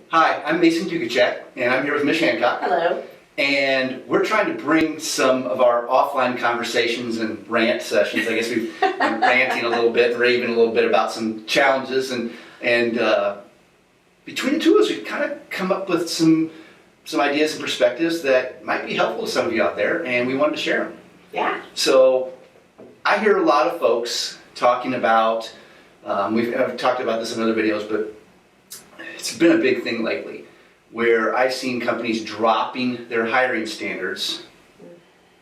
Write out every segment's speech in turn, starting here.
Hi, I'm Mason Duchatschek, and I'm here with Mich, Hancock. Hello. And we're trying to bring some of our offline conversations and rant sessions. I guess we've been ranting a little bit, raving a little bit about some challenges, and between the two of us, we've kind of come up with some ideas and perspectives that might be helpful to some of you out there, and we wanted to share them. Yeah. So I hear a lot of folks talking about, I've talked about this in other videos, but it's been a big thing lately, where I've seen companies dropping their hiring standards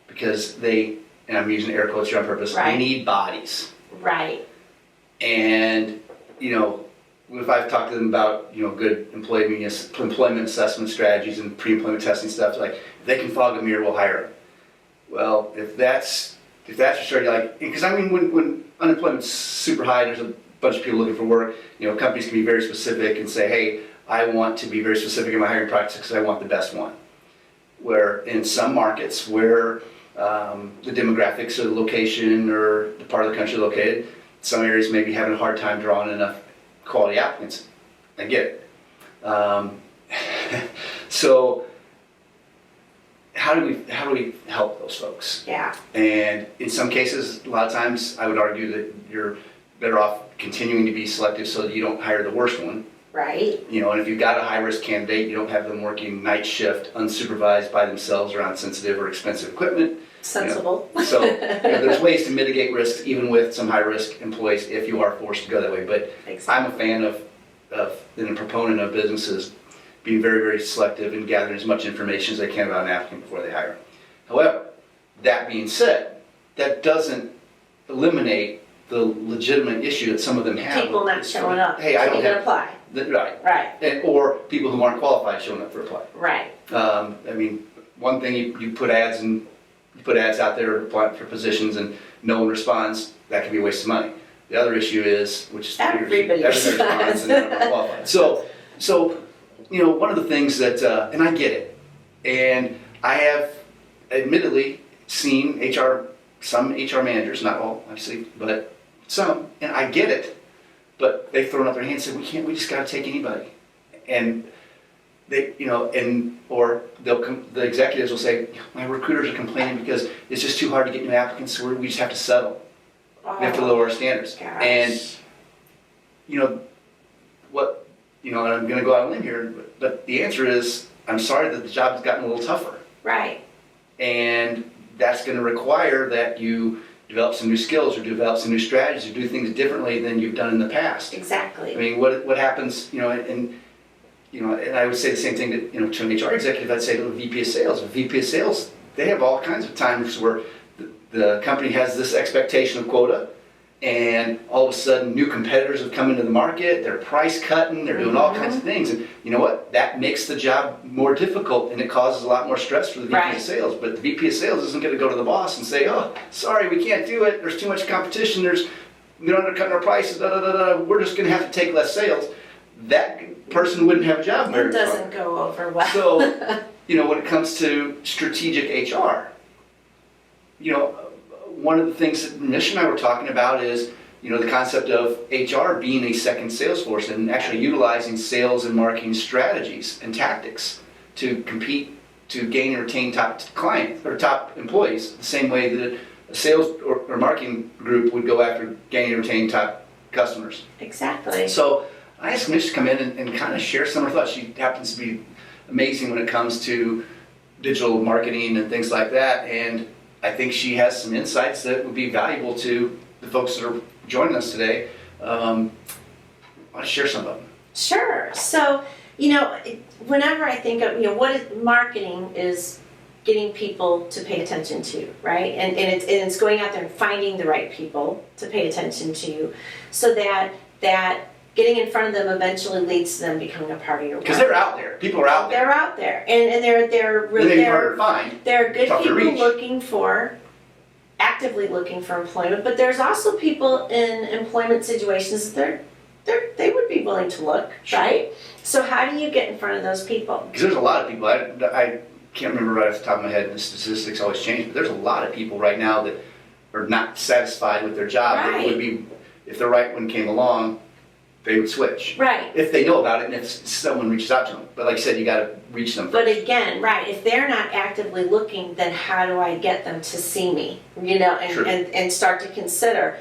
because they, and I'm using air quotes here on purpose, Right. need bodies. Right. And, if I've talked to them about, good employment assessment strategies and pre-employment testing stuff, like, if they can fog a mirror, we'll hire them. Well, if that's your story, because when unemployment's super high and there's a bunch of people looking for work, companies can be very specific and say, hey, I want to be very specific in my hiring practice because I want the best one. Where in some markets where the demographics or the location or the part of the country located, some areas may be having a hard time drawing enough quality applicants. I get it. So how do we help those folks? Yeah. And in some cases, a lot of times, I would argue that you're better off continuing to be selective so that you don't hire the worst one. Right. And if you've got a high-risk candidate, you don't have them working night shift, unsupervised by themselves around sensitive or expensive equipment. Sensible. So there's ways to mitigate risks even with some high-risk employees if you are forced to go that way. But Exactly. I'm a fan of and a proponent of businesses being very, very selective and gathering as much information as they can about an applicant before they hire. However, that being said, that doesn't eliminate the legitimate issue that some of them have. People not showing up. Hey, I don't to have apply. Right. Right. Or people who aren't qualified showing up for apply. Right. One thing you put ads out there applying for positions and no one responds, that can be a waste of money. The other issue is, which is Everybody responds and they're not qualified. So one of the things that, and I get it, and I have admittedly seen some HR managers, not all obviously, but some, and I get it, but they've thrown up their hands and said, we just got to take anybody. And they, or the executives will say, my recruiters are complaining because it's just too hard to get new applicants, so we just have to settle. Oh, We have to lower our standards. gosh. And, and I'm going to go out on a limb here, but the answer is, I'm sorry that the job has gotten a little tougher. Right. And that's going to require that you develop some new skills or develop some new strategies or do things differently than you've done in the past. Exactly. I mean, what happens, and I would say the same thing to an HR executive. I'd say to a VP of sales. A VP of sales, they have all kinds of times where the company has this expectation of quota, and all of a sudden new competitors have come into the market. They're price cutting. They're doing all kinds of things, and you know what? That makes the job more difficult, and it causes a lot more stress for the VP Right. of sales. But the VP of sales isn't going to go to the boss and say, "Oh, sorry, we can't do it. There's too much competition. They're undercutting our prices. We're just going to have to take less sales." That person wouldn't have a job very It doesn't go over well. So, when it comes to strategic HR, one of the things that Mich and I were talking about is, the concept of HR being a second sales force and actually utilizing sales and marketing strategies and tactics to compete, to gain and retain top clients or top employees, the same way that a sales or marketing group would go after gaining and retaining top customers. Exactly. So I asked Mich to come in and kind of share some of her thoughts. She happens to be amazing when it comes to digital marketing and things like that, and I think she has some insights that would be valuable to the folks that are joining us today. I want to share some of them. Sure. So, whenever I think of, what is marketing is getting people to pay attention to, right? And it's going out there and finding the right people to pay attention to so that getting in front of them eventually leads to them becoming a part of your work. Because they're out there. People are out there. They're out there, and they're They may be harder to find. They're good Tough to people reach. actively looking for employment. But there's also people in employment situations that they would be willing to look, Sure. right? So how do you get in front of those people? Because there's a lot of people. I can't remember right off the top of my head. The statistics always change, but there's a lot of people right now that are not satisfied with their job. That Right. would be, if the right one came along, they would switch. Right. If they know about it and if someone reaches out to them. But like you said, you got to reach them But first. again, right, if they're not actively looking, then how do I get them to see me? True. And start to consider,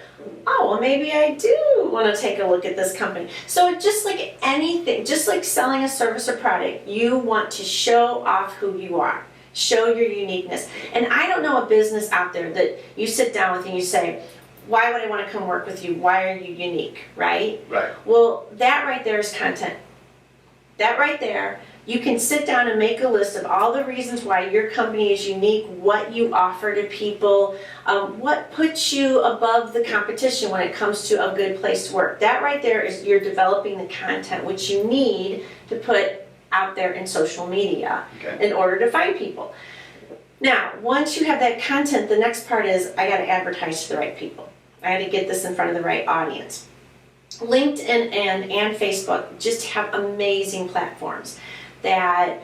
oh, well, maybe I do want to take a look at this company. So it's just like anything, just like selling a service or product, you want to show off who you are, show your uniqueness. And I don't know a business out there that you sit down with and you say, why would I want to come work with you? Why are you unique, right? Right. Well, that right there is content. That right there, you can sit down and make a list of all the reasons why your company is unique, what you offer to people, what puts you above the competition when it comes to a good place to work. That right there is you're developing the content which you need to put out there in social media in order to find people. Now, once you have that content, the next part is I got to advertise to the right people. I got to get this in front of the right audience. LinkedIn and Facebook just have amazing platforms that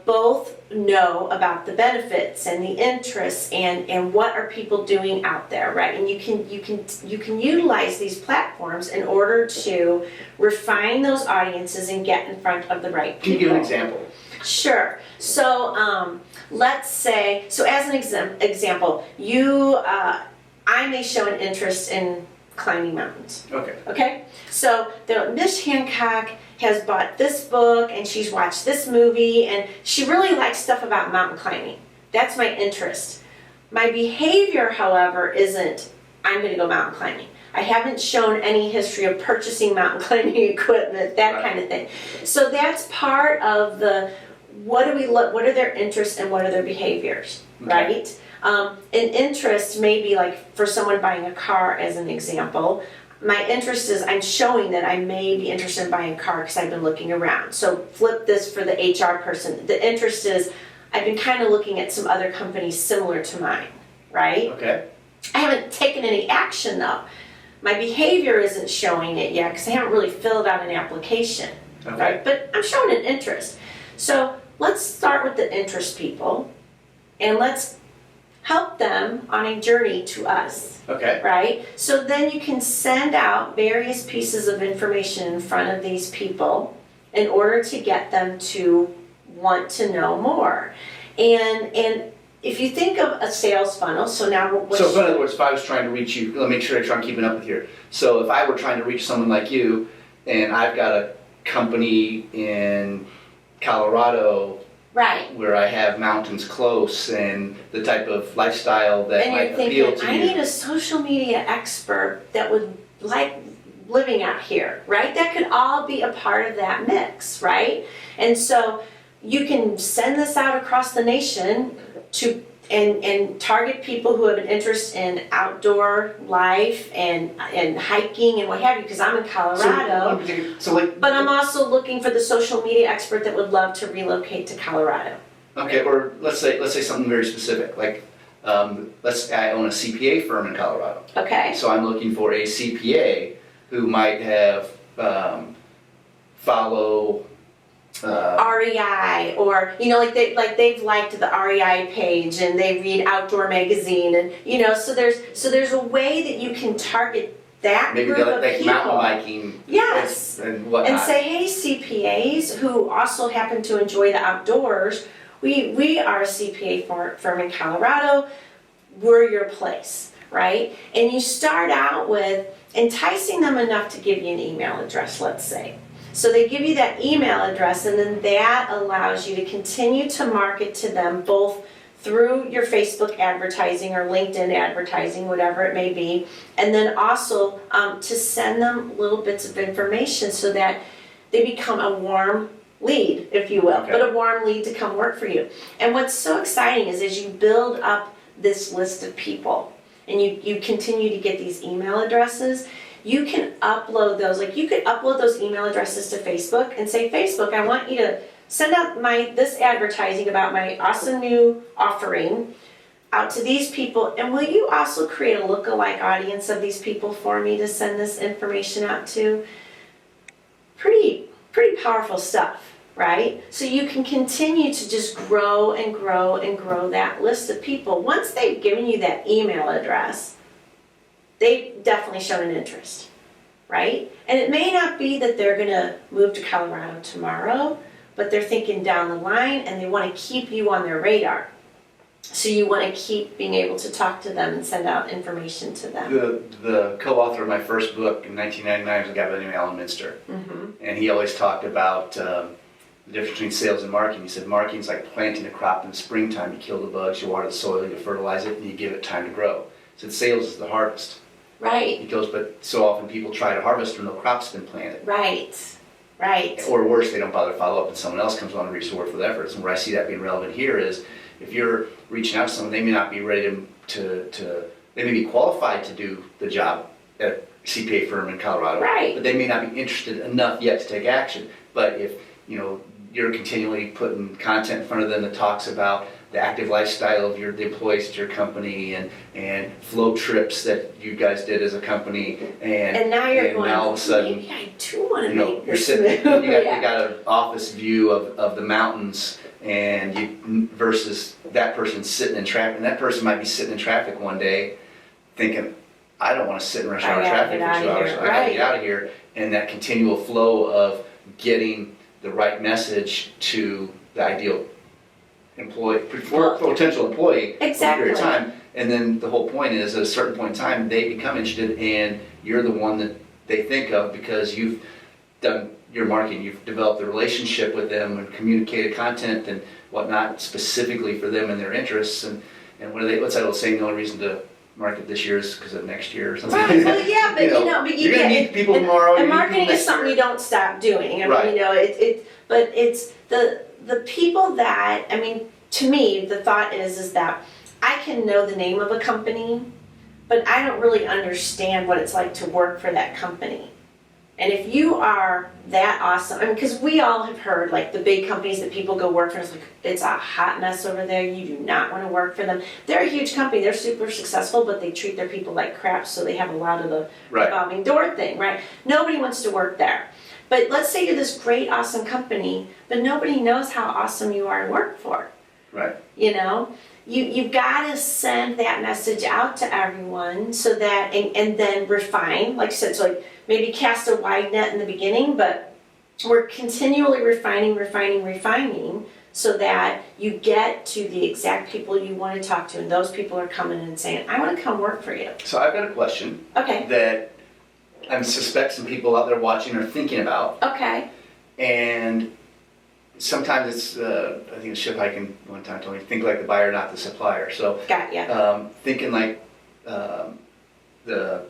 both know about the benefits and the interests and what are people doing out there, right? And you can utilize these platforms in order to refine those audiences and get in front of the right people. Can you give an example? Sure. So let's say, so as an example, I may show an interest in climbing mountains. Okay. Okay? So Mich Hancock has bought this book and she's watched this movie and she really likes stuff about mountain climbing. That's my interest. My behavior, however, isn't I'm going to go mountain climbing. I haven't shown any history of purchasing mountain climbing equipment, that kind of thing. So that's part of the what are their interests and what are their behaviors, right? An interest may be like for someone buying a car as an example. My interest is I'm showing that I may be interested in buying a car because I've been looking around. So flip this for the HR person. The interest is I've been kind of looking at some other companies similar to mine, right? Okay. I haven't taken any action though. My behavior isn't showing it yet because I haven't really filled out an application, right? But I'm showing an interest. So let's start with the interest people and let's help them on a journey to us, right? So then you can send out various pieces of information in front of these people in order to get them to want to know more. And if you think of a sales funnel, so now So in other words, if I was trying to reach you, let me make sure I'm keeping up with here. So if I were trying to reach someone like you, and I've got a company in Colorado where I have mountains close and the type of lifestyle that and might you're thinking, appeal to I you. need a social media expert that would like living out here, right? That could all be a part of that mix, right? And so you can send this out across the nation to and target people who have an interest in outdoor life and hiking and what have you, because I'm in Colorado. But I'm also looking for the social media expert that would love to relocate to Colorado. Okay, or let's say something very specific, like I own a CPA firm in Colorado. Okay. So I'm looking for a CPA who might have follow REI, or they've liked the REI page and they read Outdoor Magazine, and so there's a way that you can target that maybe group of like people. mountain biking, yes, and whatnot. And say, hey, CPAs who also happen to enjoy the outdoors, we are a CPA firm in Colorado. We're your place, right? And you start out with enticing them enough to give you an email address, let's say. So they give you that email address, and then that allows you to continue to market to them both through your Facebook advertising or LinkedIn advertising, whatever it may be, and then also to send them little bits of information so that they become a warm lead, if you will, but a warm lead to come work for you. And what's so exciting is as you build up this list of people and you continue to get these email addresses, you can upload those. Like you could upload those email addresses to Facebook and say, Facebook, I want you to send out this advertising about my awesome new offering out to these people. And will you also create a lookalike audience of these people for me to send this information out to? Pretty powerful stuff, right? So you can continue to just grow and grow and grow that list of people. Once they've given you that email address, they've definitely shown an interest. right? And it may not be that they're gonna move to Colorado tomorrow, but they're thinking down the line and they wanna keep you on their radar. So you wanna keep being able to talk to them and send out information to them. The co-author of my first book in 1999 was a guy by the name of Alan Minster. And he always talked about the difference between sales and marketing. He said marketing is like planting a crop in the springtime. You kill the bugs, you water the soil, you fertilize it, and you give it time to grow. He said sales is the harvest. Right. He goes, but so often people try to harvest when no crop's been planted. Right. Right. Or worse, they don't bother to follow up and someone else comes on and reaps the reward for the efforts. And where I see that being relevant here is if you're reaching out to someone, they may not be ready to they may be qualified to do the job at a CPA firm in Colorado, Right. but they may not be interested enough yet to take action. But if you're continually putting content in front of them that talks about the active lifestyle of the employees at your company and flow trips that you guys did as a company, And now you're going, now all of a sudden, maybe I do want to you're make this sitting, move. you got an office view of the mountains, and you versus that person sitting in traffic, and that person might be sitting in traffic one day, thinking, I don't want to sit in rush hour traffic for 2 hours. I got to get out of here, and that continual flow of getting the right message to the ideal employee, potential employee for a period of time. And then the whole point is, at a certain point in time, they become interested, and you're the one that they think of because you've done your marketing, you've developed a relationship with them and communicated content and whatnot specifically for them and their interests. And what's that old saying? The only reason to market this year is because of next year or something. Right. Well, yeah, but but you're gonna meet people tomorrow. And marketing is something you don't stop doing. I mean, but it's the people that, I mean, to me, the thought is that I can know the name of a company, but I don't really understand what it's like to work for that company. And if you are that awesome, I mean, because we all have heard, like, the big companies that people go work for, it's a hot mess over there, you do not want to work for them. They're a huge company, they're super successful, but they treat their people like crap, so they have a lot of the revolving door thing, right? Nobody wants to work there. But let's say you're this great, awesome company, but nobody knows how awesome you are to work for. Right. You've got to send that message out to everyone so that, and then refine, like I said, so like maybe cast a wide net in the beginning, but we're continually refining so that you get to the exact people you want to talk to, and those people are coming in and saying, I want to come work for you. So I've got a question. Okay. That I suspect some people out there watching are thinking about. Okay. And sometimes it's, I think Ship Hiking one time told me, think like the buyer, not the supplier. So Got ya. Thinking like the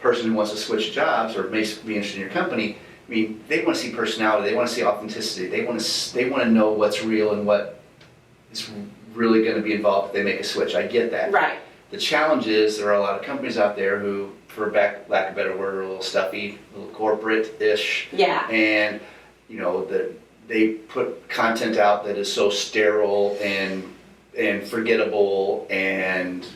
person who wants to switch jobs or may be interested in your company, I mean, they want to see personality, they want to see authenticity, they want to know what's real and what is really going to be involved if they make a switch. I get that. Right. The challenge is there are a lot of companies out there who, for lack of a better word, are a little stuffy, a little corporate-ish. Yeah. And, they put content out that is so sterile and forgettable and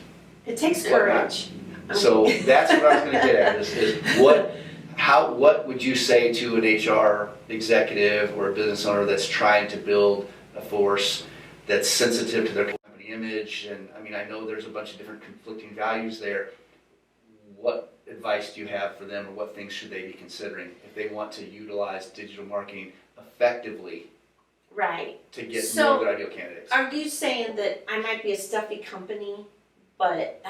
It takes whatnot. courage. So that's what I was going to get at is what would you say to an HR executive or a business owner that's trying to build a force that's sensitive to their company image? And I mean, I know there's a bunch of different conflicting values there. What advice do you have for them, or what things should they be considering if they want to utilize digital marketing effectively? Right. To get more of their ideal candidates. Are you saying that I might be a stuffy company, but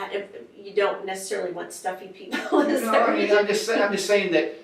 you don't necessarily want stuffy people? No, I mean, I'm just saying that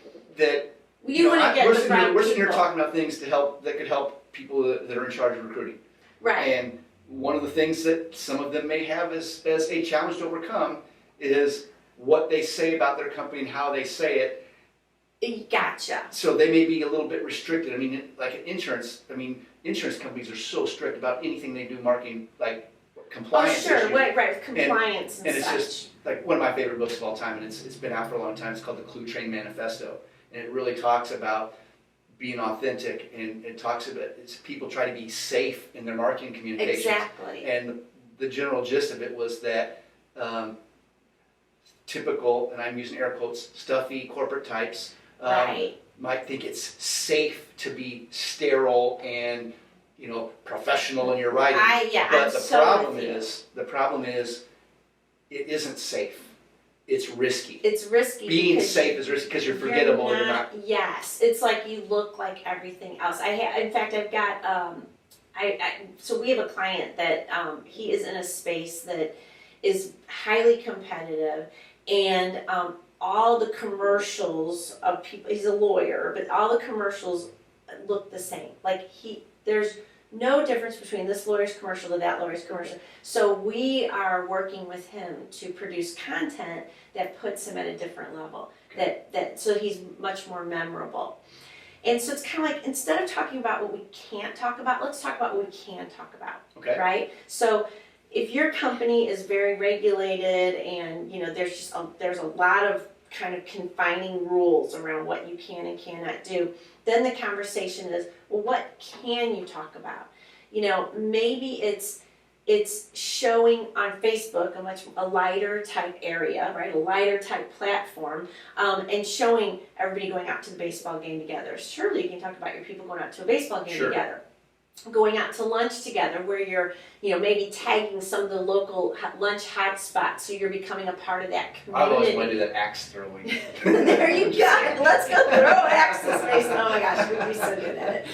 you want to get the right we're sitting here people. talking about things that could help people that are in charge of recruiting. Right. And one of the things that some of them may have as a challenge to overcome is what they say about their company and how they say it. Gotcha. So they may be a little bit restricted. I mean, like insurance companies are so strict about anything they do marketing, like compliance. Oh, sure, issues. right, compliance and it's such. just like one of my favorite books of all time, and it's been out for a long time. It's called the Cluetrain Manifesto, and it really talks about being authentic, and it talks about people try to be safe in their marketing communications. Exactly. And the general gist of it was that typical, and I'm using air quotes, stuffy corporate types might think it's safe to be sterile and professional in your writing. But the problem is it isn't safe. it's risky. It's risky. Being safe is risky because you're forgettable. You're not. Yes, it's like you look like everything else. In fact, I've got. So we have a client that he is in a space that is highly competitive, and all the commercials of people. He's a lawyer, but all the commercials look the same. Like there's no difference between this lawyer's commercial to that lawyer's commercial. So we are working with him to produce content that puts him at a different level. That so he's much more memorable. And so it's kind of like, instead of talking about what we can't talk about, let's talk about what we can talk about. Okay. Right? So if your company is very regulated and there's a lot of kind of confining rules around what you can and cannot do, then the conversation is, well, what can you talk about? Maybe it's showing on Facebook a lighter type area, right? A lighter type platform, and showing everybody going out to the baseball game together. Surely you can talk about your people going out to a baseball game together. Going out to lunch together, where you're, maybe tagging some of the local lunch hotspots, so you're becoming a part of that community. I always want to do that axe throwing. There you go. Let's go throw axes, Mason. Oh my gosh, we'd be so good at it.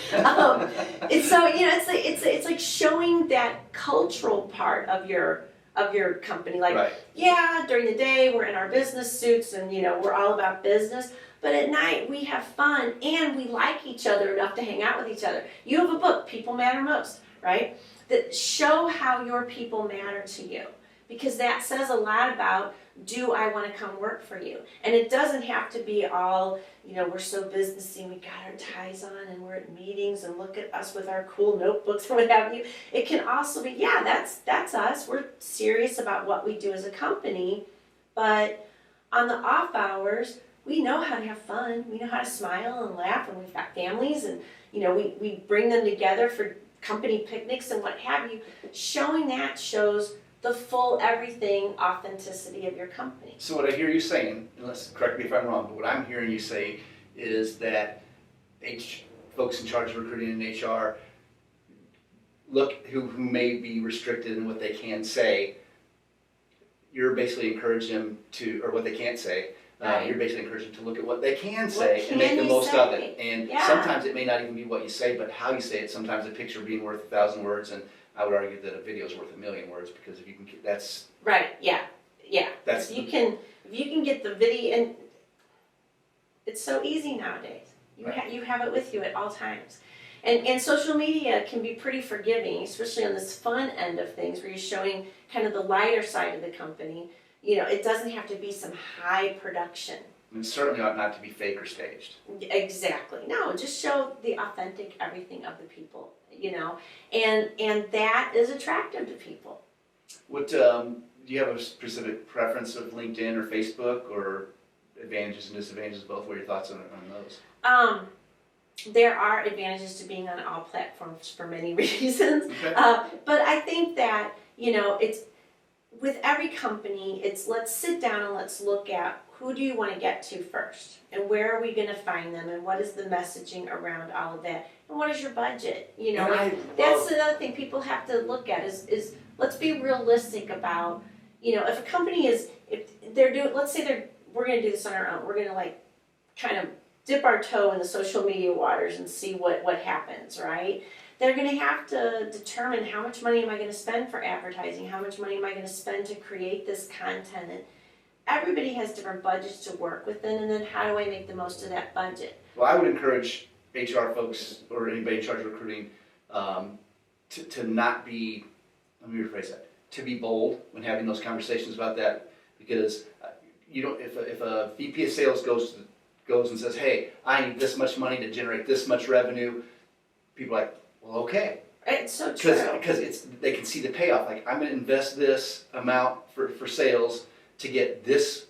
And so it's like showing that cultural part of your company. Like, right. Yeah, during the day we're in our business suits and we're all about business. But at night, we have fun, and we like each other enough to hang out with each other. You have a book, People Matter Most, right? That show how your people matter to you. Because that says a lot about, do I want to come work for you? And it doesn't have to be all, we're so businessy, and we got our ties on, and we're at meetings, and look at us with our cool notebooks or what have you. It can also be, that's us. We're serious about what we do as a company. But on the off hours, we know how to have fun. We know how to smile and laugh, and we've got families, and we bring them together for company picnics and what have you. Showing that shows the full everything authenticity of your company. So what I hear you saying, unless correct me if I'm wrong, but what I'm hearing you say is that folks in charge of recruiting in HR who may be restricted in what they can say. You're basically encouraging them to, or what they can't say. Right. You're basically encouraging them to look at what they can say and make the most of it. And sometimes it may not even be what you say, but how you say it. Sometimes a picture being worth 1,000 words, and I would argue that a video is worth 1,000,000 words, because if you can, that's right. Yeah. That's if you can get the video, and it's so easy nowadays. You have it with you at all times. And social media can be pretty forgiving, especially on this fun end of things, where you're showing kind of the lighter side of the company. It doesn't have to be some high production. And it certainly ought not to be fake or staged. Exactly. No, just show the authentic everything of the people, and that is attractive to people. What do you have a specific preference of LinkedIn or Facebook, or advantages and disadvantages of both? What are your thoughts on those? There are advantages to being on all platforms for many reasons, Okay. But I think that it's with every company. Let's sit down and let's look at who do you want to get to first, and where are we going to find them, and what is the messaging around all of that, and what is your budget? That's another thing people have to look at is let's be realistic about if a company if they're doing, let's say we're going to do this on our own. We're going to kind of dip our toe in the social media waters and see what happens, right? They're going to have to determine, how much money am I going to spend for advertising? How much money am I going to spend to create this content? And everybody has different budgets to work within, and then how do I make the most of that budget? Well, I would encourage HR folks or anybody in charge of recruiting to not be, let me rephrase that, to be bold when having those conversations about that, because if a VP of sales goes and says, hey, I need this much money to generate this much revenue, people are like, well, okay. It's so true. Because they can see the payoff. Like, I'm going to invest this amount for sales to get this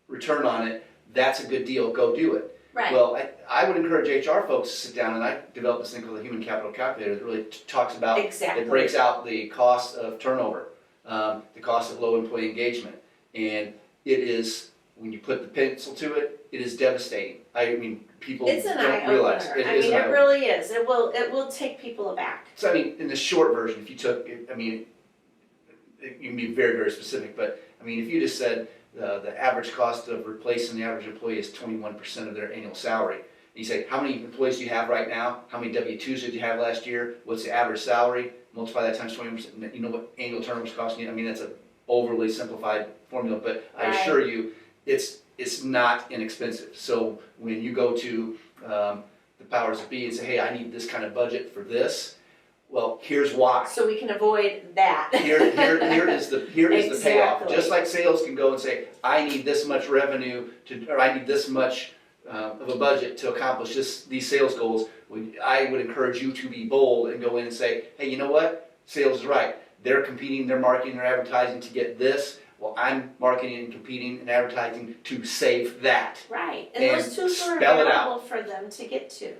return on it. That's a good deal. Go do it. Right. Well, I would encourage HR folks to sit down, and I developed this thing called the Human Capital Calculator that really talks about, exactly. It breaks out the cost of turnover, the cost of low employee engagement. And it is, when you put the pencil to it, it is devastating. I mean, people it's an don't realize it really is. It will take people aback. So, I mean, in the short version, if you took, I mean, you can be very, very specific, but I mean, if you just said, the average cost of replacing the average employee is 21% of their annual salary. You say, how many employees do you have right now? How many W-2s did you have last year? What's the average salary? Multiply that times 20%. You know what annual turnover is costing you? I mean, that's an overly simplified formula, but I assure you, it's not inexpensive. So when you go to the powers that be and say, hey, I need this kind of budget for this, well, here's why. So we can avoid that. Here is the payoff. Exactly. Just like sales can go and say, I need this much revenue or I need this much of a budget to accomplish these sales goals. I would encourage you to be bold and go in and say, hey, you know what? Sales is right. They're competing, they're marketing, they're advertising to get this. Well, I'm marketing and competing and advertising to save that. Right, and those tools are spell it available out. for them to get to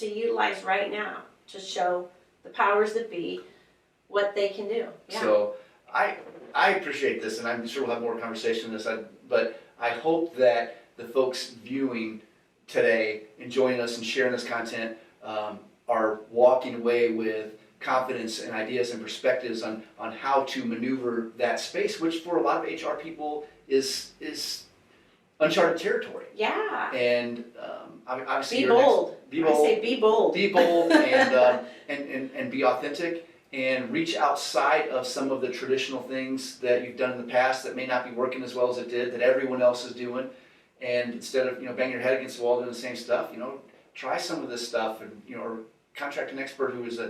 utilize right now to show the powers that be what they can do. Yeah. So I appreciate this, and I'm sure we'll have more conversation on this. But I hope that the folks viewing today, enjoying us and sharing this content, are walking away with confidence and ideas and perspectives on how to maneuver that space, which for a lot of HR people is uncharted territory. Yeah. And obviously, Be bold. Be bold. I say be bold. Be bold and be authentic and reach outside of some of the traditional things that you've done in the past that may not be working as well as it did, that everyone else is doing. And instead of banging your head against the wall doing the same stuff, try some of this stuff and or contract an expert who is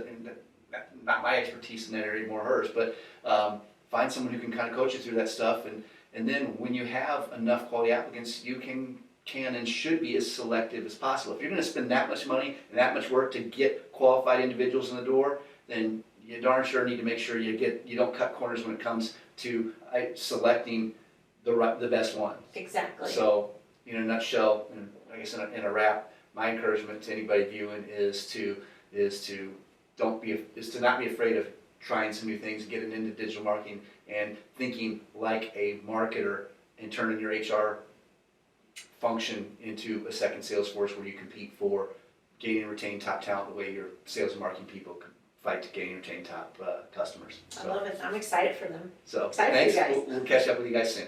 not my expertise in that area, more hers, but find someone who can kind of coach you through that stuff. And then when you have enough quality applicants, you can and should be as selective as possible. If you're going to spend that much money and that much work to get qualified individuals in the door, then you darn sure need to make sure you don't cut corners when it comes to selecting the best one. Exactly. So, in a nutshell, and I guess in a wrap, my encouragement to anybody viewing is to not be afraid of trying some new things, getting into digital marketing, and thinking like a marketer and turning your HR function into a second sales force where you compete for gaining and retaining top talent the way your sales and marketing people can fight to gain and retain top customers. I love it. I'm excited for them. So Excited for thanks. you guys. We'll catch up with you guys soon.